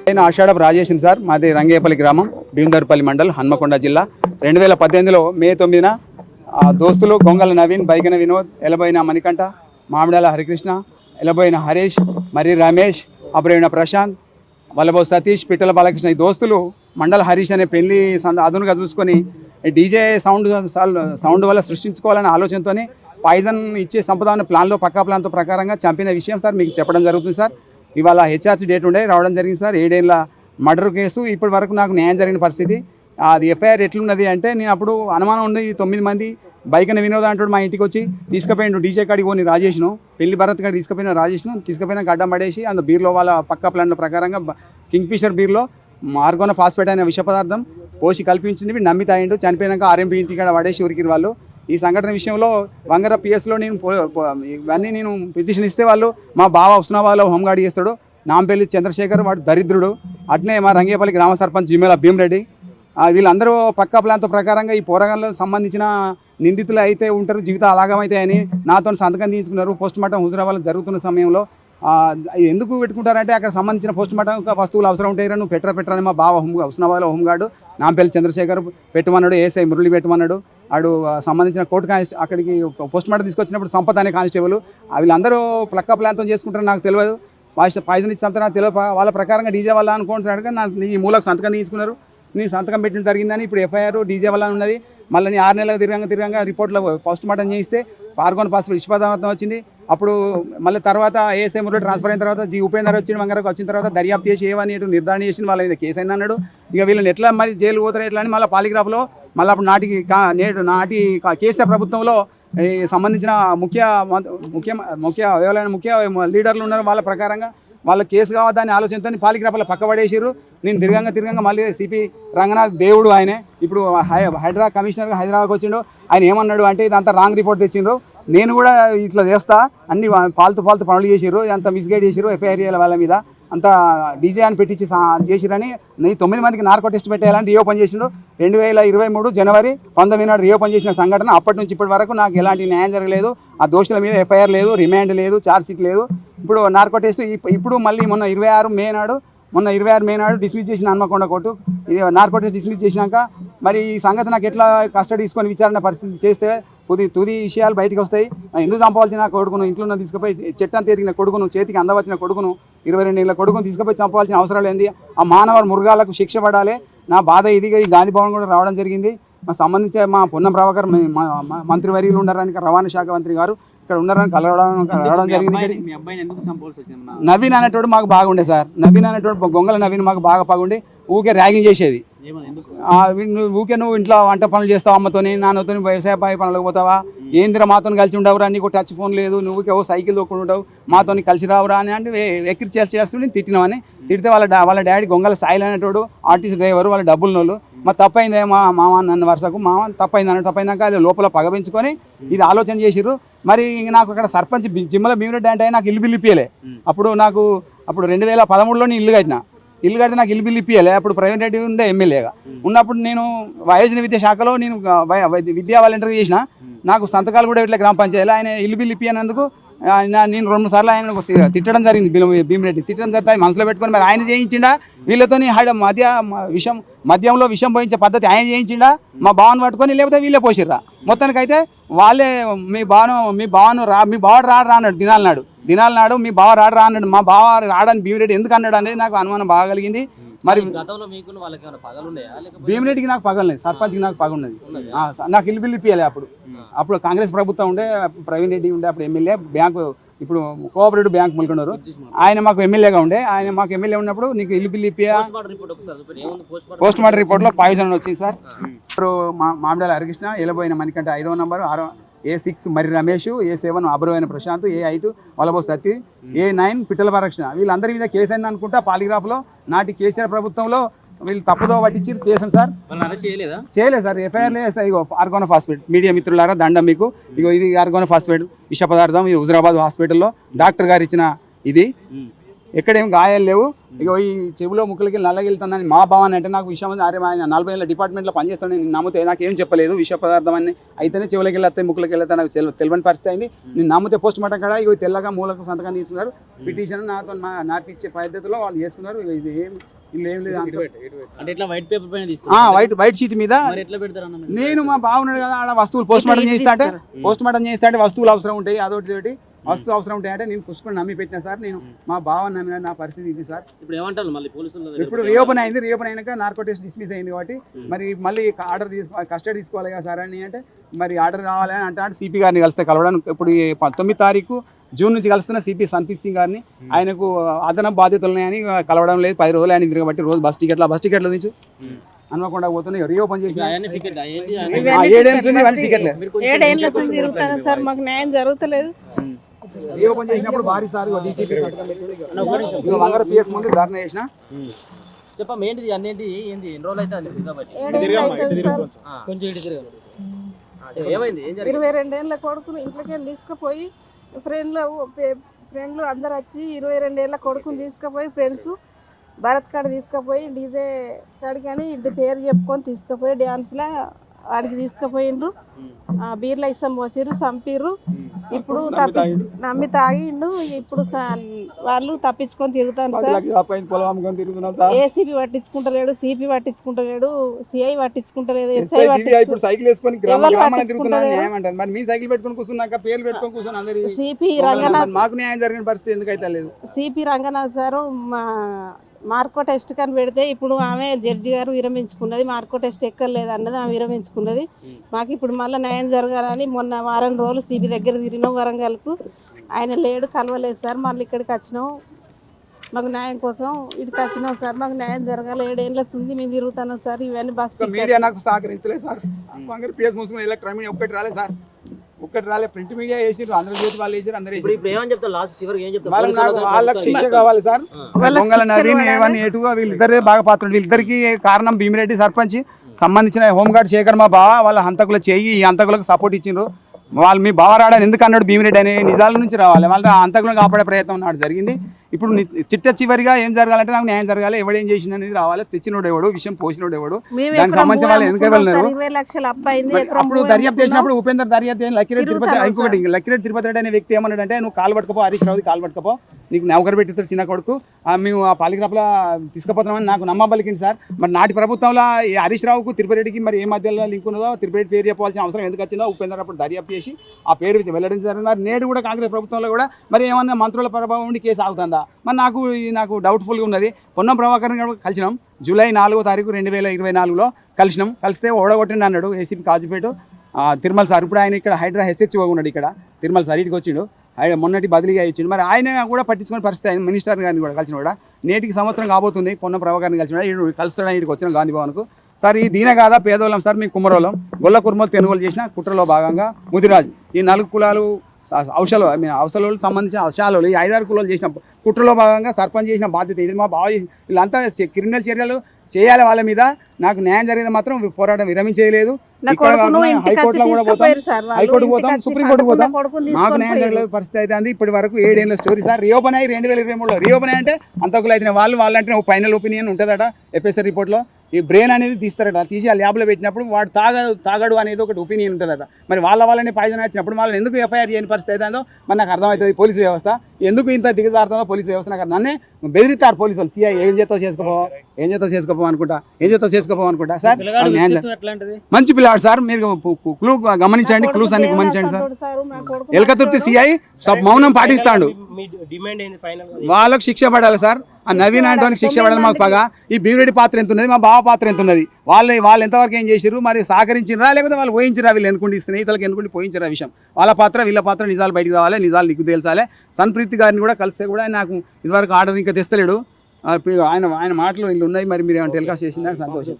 నేను ఆషాఢపు రాజేషన్ సార్, మాది రంగేపల్లి గ్రామం, భీమదర్పల్లి మండల్, హన్మకొండ జిల్లా. 2018లో మే 9న దోస్తులు గొంగల నవీన్, బైగన వినోద్, ఎలబోయిన మణికంఠ, మామిడాల హరికృష్ణ, ఎలబోయిన హరీష్, మరి రమేష్, అబ్రవీణ ప్రశాంత్, వల్లభో సతీష్, పిట్టల బాలకృష్ణ ఈ దోస్తులు మండల హరీష్ అనే పెళ్లి అదునుగా చూసుకొని డీజే సౌండ్ వల్ల సృష్టించుకోవాలనే ఆలోచనతో పాయిజన్ ఇచ్చే సంపద ప్లాన్లో పక్కా ప్లాన్తో ప్రకారంగా చంపిన విషయం సార్ మీకు చెప్పడం జరుగుతుంది సార్. ఇవాళ హెచ్ఆర్సీ డేట్ ఉండే రావడం జరిగింది సార్. 7 ఏళ్ల మర్డర్ కేసు. ఇప్పటి వరకు నాకు న్యాయం జరిగిన పరిస్థితి. అది ఎఫ్ఐఆర్ ఎట్లున్నది అంటే, నేను అప్పుడు అనుమానం ఉంది 9 మంది బైకన వినోద అంటాడు మా ఇంటికి వచ్చి తీసుకుపోయిండు డీజే కాడికి పోని రాజేష్ను, పెళ్లి భరత్ కాడికి తీసుకుపోయిన రాజేష్ను తీసుకుపోయిన గడ్డం పడేసి అందు బీర్లో వాళ్ళ పక్కా ప్లాన్ల ప్రకారంగా కింగ్ ఫిషర్ బీర్లో ఆర్గోన ఫాస్ఫేట్ అనే విష పదార్థం పోసి కల్పించింది. నమ్మి తాయిండు. చనిపోయినాక ఆర్ఎంపీ ఇంటికాడ పడేసి ఉరికిరు వాళ్ళు. ఈ సంఘటన విషయంలో వంగర పిఎస్లో ఇవన్నీ నేను పిటిషన్ ఇస్తే వాళ్ళు మా బావ ఉస్నాబాద్లో హోంగార్డ్ చేస్తాడు, నాంపల్లి చంద్రశేఖర్ వాడు దరిద్రుడు, అట్నే మా రంగేపల్లి గ్రామ సర్పంచ్ జిమ్మేల భీమరెడ్డి, వీళ్ళందరూ పక్కా ప్లాన్తో ప్రకారంగా ఈ పోరాటాలకు సంబంధించిన నిందితులు అయితే ఉంటారు, జీవితం అలాగమైతాయని నాతో సంతకం తీయించుకున్నారు. పోస్ట్ మార్టం హుజురాబాద్ జరుగుతున్న సమయంలో ఎందుకు పెట్టుకుంటారంటే అక్కడ సంబంధించిన పోస్ట్ మార్టం వస్తువులు అవసరం ఉంటాయి, నువ్వు పెట్టరని మా బావ హుస్నాబాద్లో హోంగార్డు నాంపల్లి చంద్రశేఖర్ పెట్టమన్నాడు, ఏఎస్ఐ మురళి పెట్టమన్నాడు. ఆడు సంబంధించిన కోర్టు అక్కడికి పోస్ట్ మార్టం తీసుకొచ్చినప్పుడు సంపత్ అనే కానిస్టేబుల్, వీళ్ళందరూ పక్కా ప్లాన్తో చేసుకుంటారని నాకు తెలియదు. పాయిజన్ ఇచ్చి చంపుతారని తెలియదు. వాళ్ళ ప్రకారంగా డీజే వల్ల అనుకుంటున్నాడు. నాకు ఈ మూలకు సంతకం తీయించుకున్నారు, నీ సంతకం పెట్టడం జరిగిందని ఇప్పుడు ఎఫ్ఐఆర్ డీజే వల్ల ఉన్నది. మళ్ళీ నీ 6 నెలలకు తిరగంగా రిపోర్ట్లో పోస్ట్ మార్టం చేయిస్తే ఆర్గోన్ ఫాస్ఫేట్ విష పదార్థం వచ్చింది. అప్పుడు మళ్ళీ తర్వాత ఏఎస్ఐ మురళి ట్రాన్స్ఫర్ అయిన తర్వాత ఉపేందర్ వచ్చిన వంగరకు వచ్చిన తర్వాత దర్యాప్తు చేసి ఏవని నిర్ధారణ చేసి వాళ్ళ మీద కేసు అయింది అన్నాడు. ఇక వీళ్ళని ఎట్లా మరి జైలు పోతారు ఎట్లా అని మళ్ళీ పాలిగ్రాఫ్లో మళ్ళీ అప్పుడు నాటి కేసీఆర్ ప్రభుత్వంలో సంబంధించిన ముఖ్య లీడర్లు ఉన్నారు. వాళ్ళ ప్రకారంగా వాళ్ళ కేసు కావద్దని ఆలోచనతో పాలిగ్రాఫ్లో పక్కబడేసారు. నేను తిరగంగా మళ్ళీ సిపి రంగనాథ్ దేవుడు ఆయనే ఇప్పుడు హైదరాబాద్ కమిషనర్గా హైదరాబాద్కి వచ్చిండు. ఆయన ఏమన్నాడు అంటే ఇదంతా రాంగ్ రిపోర్ట్ తెచ్చిండ్రు, నేను కూడా ఇట్లా చేస్తా, అన్ని ఫాల్తు పనులు చేసిర్రు, అంత మిస్గైడ్ చేసిర్రు, ఎఫ్ఐఆర్ వాళ్ళ మీద అంతా డీజే అని పెట్టించి చేసిరని 9 మందికి నార్కో టెస్ట్ పెట్టేయాలని రీఓపెన్ చేసిండు. 2023 జనవరి 19 నాడు రీఓపెన్ చేసిన సంఘటన. అప్పటి నుంచి ఇప్పటి వరకు నాకు ఎలాంటి న్యాయం జరగలేదు. ఆ దోషుల మీద ఎఫ్ఐఆర్ లేదు, రిమాండ్ లేదు, ఛార్జ్ షీట్ లేదు. ఇప్పుడు నార్కో టెస్ట్ ఇప్పుడు మళ్ళీ మొన్న 26 మే నాడు డిస్మిస్ చేసిన హన్మకొండ కోర్టు. ఇది నార్కో టెస్ట్ డిస్మిస్ చేసినాక మరి ఈ సంగతి నాకు ఎట్లా కస్టడీ తీసుకొని విచారణ పరిస్థితి చేస్తే తుది విషయాలు బయటకు వస్తాయి. ఎందుకు చంపవలసిన కొడుకును, ఇంట్లో తీసుకుపోయి చెట్టంతా ఎదిగిన కొడుకును, చేతికి అందవచ్చిన కొడుకును, 22 ఏళ్ళ కొడుకును తీసుకుపోయి చంపవలసిన అవసరం ఏంది? ఆ మానవ మృగాలకు శిక్ష పడాలి. నా బాధ ఇది. ఈ గాంధీ భవన్ కూడా రావడం జరిగింది. మా సంబంధించే మా పొన్నం ప్రభాకర్ మంత్రివర్యులు ఉన్నారని, రవాణా శాఖ మంత్రి గారు ఇక్కడ ఉన్నారని కలవడం జరిగింది. నవీన్ అనేటోడు మాకు బాగుండే సార్. నవీన్ అనేటోడు గొంగల నవీన్ మాకు బాగా బాగుండి ఊకే ర్యాగింగ్ చేసేది. ఊకే నువ్వు ఇంట్లో వంట పనులు చేస్తావు, అమ్మతోని నాన్నతో వ్యవసాయ పనులకు పోతావా, ఏందిరా మాతో కలిసి ఉండవురా, నీకు టచ్ ఫోన్ లేదు, నువ్వు సైకిల్ తొక్కుని ఉండవు, మాతో కలిసి రావురా అని అంటే ఎక్కిరి చేస్తుంటే తిట్టినామని. తిడితే వాళ్ళ డాడీ గొంగల సాయిల్ అనేటోడు ఆర్టీసీ డ్రైవర్, వాళ్ళ డబ్బులు నోళ్ళు. మరి తప్పైందే మా మామ నన్ను వరుసకు మామ తప్పైందాక అది లోపల పగబెంచుకొని ఇది ఆలోచన చేసిర్రు. మరి నాకు అక్కడ సర్పంచ్ జిమ్మల భీమరెడ్డి అంటే నాకు ఇల్లు బిల్లు ఇప్పియలే. అప్పుడు 2013లో ఇల్లు కడితే నాకు ఇల్లు బిల్లు ఇప్పియలే. అప్పుడు ప్రవీణ్ రెడ్డి ఉండే ఎమ్మెల్యేగా ఉన్నప్పుడు నేను వయోజన విద్యా శాఖలో నేను విద్యా వాలంటీర్ చేసిన. నాకు సంతకాలు కూడా ఇట్లా గ్రామ పంచాయతీలో ఆయన ఇల్లు బిల్లు ఇప్పియనందుకు నేను 2 సార్లు ఆయన తిట్టడం జరిగింది. భీమరెడ్డి తిట్టడం జరిగితే మనసులో పెట్టుకొని మరి ఆయన చేయించిండా, వీళ్ళతో మద్యంలో విషం పోయించే పద్ధతి ఆయన చేయించిండా, మా బావను పట్టుకొని, లేకపోతే వీళ్ళే పోసిర్రా? మొత్తానికైతే వాళ్ళే మీ బావాడు రాడు అన్నాడు దినాల నాడు మీ బావ రాడు అన్నాడు. మా బావ రాడని భీమరెడ్డి ఎందుకు అన్నాడు అనేది నాకు అనుమానం బాగా కలిగింది. మరి భీమరెడ్డికి నాకు పగలు లేదు, సర్పంచ్కి నాకు పగ ఉన్నది. నాకు ఇల్లు బిల్లు ఇప్పియాలి. అప్పుడు కాంగ్రెస్ ప్రభుత్వం ఉండే, ప్రవీణ్ రెడ్డి ఉండే అప్పుడు ఎమ్మెల్యే, బ్యాంకు ఇప్పుడు కోఆపరేటివ్ బ్యాంక్ ముల్కొండూరు, ఆయన మాకు ఎమ్మెల్యేగా ఉండే. ఆయన మాకు ఎమ్మెల్యే ఉన్నప్పుడు నీకు ఇల్లు బిల్లు ఇప్పియా. పోస్ట్ మార్టం రిపోర్ట్లో పాయిజన్ వచ్చింది సార్. ఇప్పుడు మామిడాల హరికృష్ణ, ఎలబోయిన మణికంఠ 5వ నంబరు, A6 మరి Ramesh, A7 అబ్రవైన Prashanth, A8 వల్లభో Satti, A9 పిట్టల బాలకృష్ణ, వీళ్ళందరి మీద కేసు అయింది అనుకుంటా. పాలిగ్రాఫ్లో నాటి కేసీఆర్ ప్రభుత్వంలో వీళ్ళు తప్పుదో పట్టించి కేసు సార్. చేయలేదు సార్, ఎఫ్ఐఆర్ లేదు. ఇగో ఆర్గోన ఫాస్ఫేట్, మీడియా మిత్రులారా దండం మీకు. ఇగో ఇది ఆర్గోన ఫాస్ఫేట్ విష పదార్థం. ఇది హుజురాబాద్ హాస్పిటల్లో డాక్టర్ గారు ఇచ్చిన ఇది. ఎక్కడేం గాయాలు లేవు. ఇక ఈ చెవులో ముక్కులకి నల్లగిలుతుందని మా భావన అంటే నాకు విషయం అరే ఆయన 40 ఏళ్ళ డిపార్ట్మెంట్లో పనిచేస్తాను, నేను నమ్మితే నాకేం చెప్పలేదు విష పదార్థం అని. అయితేనే చెవులకి వెళ్ళొస్తాయి, ముక్కులకి వెళ్తే నాకు తెలియని పరిస్థితి అయింది. నేను నమ్మితే పోస్ట్ మార్టం కూడా ఇక తెల్లగా మూలకు సంతకం తీసుకున్నారు. పిటిషన్ నాతో నాటిచ్చే పద్ధతిలో వాళ్ళు చేసుకున్నారు. ఇది ఏం ఇల్లు ఏం లేదు అంటే ఇట్లా వైట్ పేపర్ పైన తీసుకుంటారు వైట్ షీట్ మీద మరి ఎట్లా పెడతారన్న మీరు? నేను మా బావున్నాడు కదా ఆడ వస్తువులు పోస్ట్ మార్టం చేస్తా అంటే వస్తువులు అవసరం ఉంటాయి అదొకటి వస్తువు అవసరం ఉంటాయంటే నేను పుష్పని నమ్మి పెట్టిన సార్ నేను మా బావని నమ్మిన నా పరిస్థితి ఇది సార్. ఇప్పుడు ఏమంటారు మళ్ళీ పోలీసులు? ఇప్పుడు రీఓపెన్ అయినాక నార్కో టెస్ట్ డిస్మిస్ అయింది కాబట్టి మరి మళ్ళీ ఆర్డర్ కస్టడీ తీసుకోవాలి కదా సార్ అని అంటే మరి ఆర్డర్ రావాలని అంటే సిపి గారిని కలిస్తే కలవడానికి ఇప్పుడు 9 తారీఖు జూన్ నుంచి కలుస్తున్న సిపి సంతీష్ సింగ్ గారిని ఆయనకు అదనపు బాధ్యతలు ఉన్నాయని కలవడం లేదు 10 రోజులు ఆయన తిరగబట్టి రోజు బస్ టికెట్ల నుంచి హన్మకొండ పోతున్నాయి రీఓపెన్ చేసి 7 ఏళ్ళు తిరుగుతాను సార్ మాకు న్యాయం జరుగుతలేదు. రీఓపెన్ చేసినప్పుడు భారీ సార్ వంగర పిఎస్ ముందు ధర్నా చేసిన చెప్పమ్మ ఏంటిది అన్నేంటి ఏంది ఎన్ని రోజులు అయితే ఏమైంది? 22 ఏళ్ళ కొడుకుని ఇంట్లోకి వెళ్ళి తీసుకుపోయి ఫ్రెండ్లు అందరు వచ్చి 22 ఏళ్ళ కొడుకుని తీసుకుపోయి ఫ్రెండ్స్ భరత్ కాడ తీసుకుపోయి డీజే కాడికి అని ఇంటి పేరు చెప్పుకొని తీసుకుపోయి డ్యాన్స్లో వాడికి తీసుకుపోయిండ్రు. బీర్ల ఇసం పోసిర్రు చంపిర్రు. ఇప్పుడు నమ్మి తాగిండు. ఇప్పుడు వాళ్ళు తప్పించుకొని తిరుగుతాను సార్. ఏసీపీ పట్టించుకుంటలేడు, సిపి పట్టించుకుంటలేడు, సిఐ పట్టించుకుంటలేదు, ఎస్ఐ సిపి రంగనాథ్ మాకు న్యాయం జరిగిన పరిస్థితి ఎందుకైతే లేదు. CP Ranganath sir narco test కానీ పెడితే ఇప్పుడు ఆమె జడ్జి గారు విరమించుకున్నది. మార్కో టెస్ట్ ఎక్కర్లేదు అన్నది ఆమె విరమించుకున్నది. మాకు ఇప్పుడు మళ్ళీ న్యాయం జరగాలని మొన్న వారం రోజులు సిబి దగ్గర తిరిగినాం వరంగల్కు. ఆయన లేడు, కలవలేదు సార్. మళ్ళీ ఇక్కడికి వచ్చినాం మాకు న్యాయం కోసం. ఇక్కడికి వచ్చినాం సార్. మాకు న్యాయం జరగాలి. 7 ఏళ్ళ ఉంది మేము తిరుగుతున్నాం సార్. ఇవన్నీ బస్ మీడియా నాకు సహకరిస్తలేదు సార్. పిఎస్ మూసుకుని ఎలక్ట్రానిక్ ఒక్కటి రాలేదు సార్. ఒక్కటి రాలే. ప్రింట్ మీడియా వేసారు, అందరూ వాళ్ళు వేసారు, అందరూ వాళ్ళకి శిక్ష కావాలి సార్. దొంగల నవీన్ ఏవని ఎటుగా వీళ్ళిద్దరే బాగా పాత్రలు. వీళ్ళిద్దరికి కారణం భీమిరెడ్డి సర్పంచ్ సంబంధించిన హోంగార్డ్ శేఖర్ మా బావ వాళ్ళ హంతకులు చేయి ఈ హంతకులకు సపోర్ట్ ఇచ్చిండ్రు. వాళ్ళు మీ బావ రాడని ఎందుకు అన్నాడు భీమిరెడ్డి అనే నిజాల నుంచి రావాలి. వాళ్ళ హంతకులను కాపాడే ప్రయత్నం నాడు జరిగింది. ఇప్పుడు చివరిగా ఏం జరగాలంటే నాకు న్యాయం జరగాలి. ఎవడేం చేసింది అనేది రావాలి. తెచ్చినోడు ఎవడు, విషయం పోసినోడు ఎవడు, దానికి సంబంధించిన వాళ్ళు ఎందుకు వెళ్ళినారు. అప్పుడు దర్యాప్తు చేసినప్పుడు ఉపేందర్ దర్యాప్తు లక్కిరెడ్డి తిరుపతి ఇంకొకటి లక్కిరెడ్డి తిరుపతి రెడ్డి అనే వ్యక్తి ఏమన్నాడంటే నువ్వు కాలు పట్టుకపో, హరీష్ రావుది కాలు పట్టుకపో, నీకు నౌకరు పెట్టిస్తారు చిన్న కొడుకు, మేము ఆ పాలిగ్రాఫ్లో తీసుకుపోతున్నామని నాకు నమ్మబలికింది సార్. మరి నాటి ప్రభుత్వంలో హరీష్ రావుకు తిరుపతి రెడ్డికి మరి ఏ మధ్యలో లింక్ ఉన్నదో తిరుపతి పేరు చెప్పాల్సిన అవసరం ఎందుకు వచ్చిందో ఉపేందర్ అప్పుడు దర్యాప్తు చేసి ఆ పేరు వెల్లడించారు. మరి నేడు కూడా కాంగ్రెస్ ప్రభుత్వంలో కూడా మరి ఏమన్నా మంత్రుల ప్రభావం ఉండి కేసు ఆగుతుందా మరి నాకు డౌట్ఫుల్గా ఉన్నది. పొన్నం ప్రభాకర్ కలిసినాం జూలై 4వ తారీఖు 2024లో కలిస్తే ఓడగొట్టిండి అన్నాడు ఏసీపీ కాజీపేట తిరుమల సార్. ఇప్పుడు ఆయన ఇక్కడ హైడ్రా హెచ్ఓ ఉన్నాడు. ఇక్కడ తిరుమల సార్ ఇటుకు వచ్చిండు. ఆయన మొన్నటి బదిలీగా ఇచ్చిండు. మరి ఆయన కూడా పట్టించుకునే పరిస్థితి ఆయన మినిస్టర్ గారిని కూడా కలిసిన కూడా నేటికి సంవత్సరం కాబోతుంది. పొన్నం ప్రభాకర్ని కలిసిన కలుస్తాడని ఇటుకు వచ్చిన గాంధీ భవన్కు. సార్ ఈ దీనే కాదా పేదోళ్ళం సార్, మీ కుమ్మరోళ్ళం గొల్ల కుర్మలు తెనుగోలు చేసిన కుట్రలో భాగంగా ముదిరాజు ఈ 4 కులాలు అవసరాలకు సంబంధించిన అవసరాలు ఈ 5-6 కులాలు చేసిన కుట్రలో భాగంగా సర్పంచ్ చేసిన బాధ్యత ఇది. మా బావ వీళ్ళంతా క్రిమినల్ చర్యలు చేయాలి వాళ్ళ మీద. నాకు న్యాయం జరిగితే మాత్రం పోరాటం విరమించేయలేదు. హైకోర్టులో కూడా పోతాం, హైకోర్టు పోతాం, సుప్రీంకోర్టు పోతాం. మాకు న్యాయం జరగలేదు పరిస్థితి అయితే అంది. ఇప్పటి వరకు 7 ఏళ్ళ స్టోరీ సార్. రీఓపెన్ అయ్యి 2023లో రీఓపెన్ అంటే అంతకులు అయితే వాళ్ళంటే ఫైనల్ ఒపీనియన్ ఉంటుందట ఎఫ్ఎస్ఆర్ రిపోర్ట్లో. ఈ బ్రెయిన్ అనేది తీస్తారట, తీసి ఆ ల్యాబ్లో పెట్టినప్పుడు వాడు తాగడు అనేది ఒకటి ఒపీనియన్ ఉంటుందట. మరి వాళ్ళని పాయిజన్ వచ్చినప్పుడు వాళ్ళని ఎందుకు ఎఫ్ఐఆర్ చేయని పరిస్థితి అవుతుందో మరి నాకు అర్థమవుతుంది. పోలీసు వ్యవస్థ ఎందుకు ఇంత దిగజారుతుందో పోలీసు వ్యవస్థ నాకు నన్నే బెదిరిస్తారు పోలీసు వాళ్ళు. సిఐ ఏం చేతో చేసుకోపో అనుకుంటా సార్. మంచి పిల్లాడు సార్. మీరు క్లూ గమనించండి, క్లూస్ అన్ని గమనించండి సార్. ఎలకతుర్తి సిఐ మౌనం పాటిస్తాడు. వాళ్ళకు శిక్ష పడాలి సార్. ఆ నవీన్ అంటానికి శిక్ష పడాలి. మాకు పగా ఈ భీమిరెడ్డి పాత్ర ఎంత ఉన్నది, మా బావ పాత్ర ఎంత ఉన్నది, వాళ్ళు ఎంతవరకు ఏం చేశారు, మరి సహకరించినరా లేకపోతే వాళ్ళు పోయించరా, వీళ్ళు ఎన్నుకుంటే స్నేహితులకు ఎన్నుకుంటే పోయించరా విషయం. వాళ్ళ పాత్ర వీళ్ళ పాత్ర నిజాలు బయటకు రావాలి, నిజాలు నీకు తేల్చాలి. సన్ప్రీతి గారిని కూడా కలిస్తే కూడా నాకు ఇదివరకు ఆర్డర్ ఇంకా తెస్తలేడు. ఆయన మాటలు వీళ్ళు ఉన్నాయి. మరి మీరు ఏమైనా టెలికాస్ట్ చేసిందని సంతోషం.